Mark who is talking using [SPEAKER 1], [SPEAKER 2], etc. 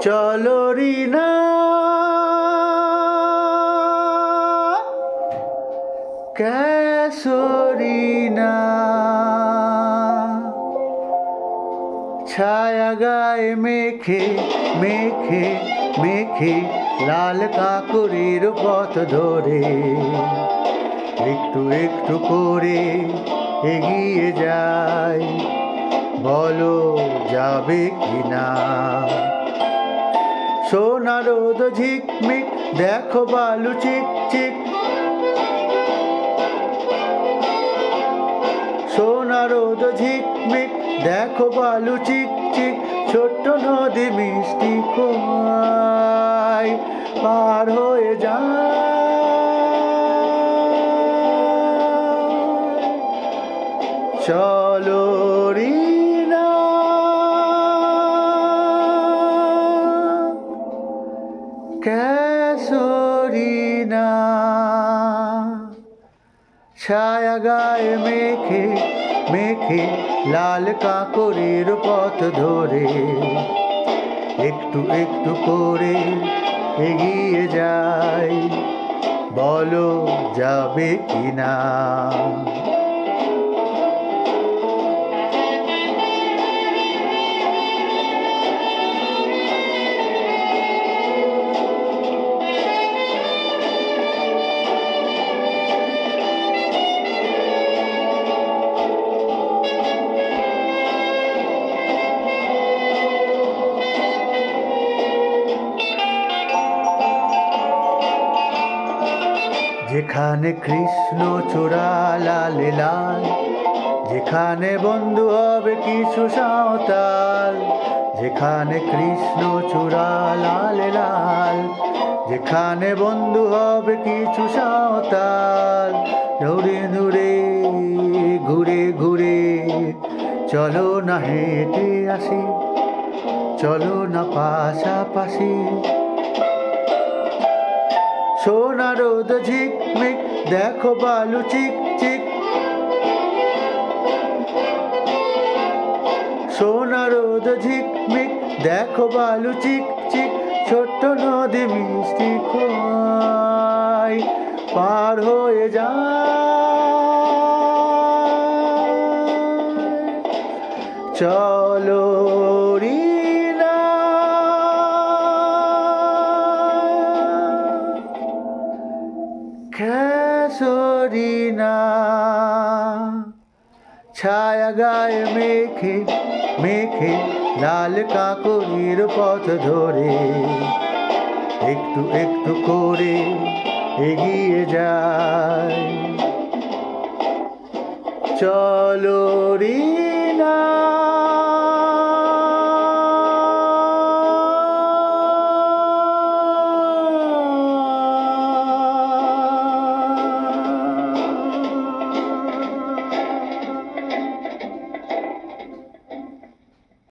[SPEAKER 1] চলো রিনা कैसो रीना ছায়া গায়ে মেখে মেখে মেখে লাল কাকরির পথ ধরে একটু একটু করে এগিয়ে যায় বলো যাবে কিনা সোনা রোদ ঝিকমিক দেখো বালু চিক চিক সোনা রোদ ঝিকমিক দেখো বালু চিক চিক ছোট্ট নদী মিষ্টি খোয়াই পার হয়ে যায় চলো রিনা कैसो रीना ছায়া গায়ে মেখে মেখে লাল কাকরির পথ ধরে একটু একটু করে এগিয়ে যায় বলো যাবে কিনা যেখানে কৃষ্ণ চূড়া লাল লাল যেখানে বন্ধু হবে কিছু সাঁওতাল যেখানে কৃষ্ণ চূড়া লাল লাল যেখানে বন্ধু হবে কিছু সাঁওতাল দূরে দূরে ঘুরে ঘুরে চলো না হেঁটে আসি চলো না পাশাপাশি সোনা রোদ ঝিকমিক দেখো বালু চিক চিক সোনা রোদ ঝিকমিক দেখো বালু চিক চিক ছোট্ট নদী মিষ্টি খোয়াই পার হয়ে যায় চলো রিনা कैसो रीना ছায়া গায়ে মেখে মেখে লাল কাকরির পথ ধরে একটু একটু করে এগিয়ে যায় চলো রিনা।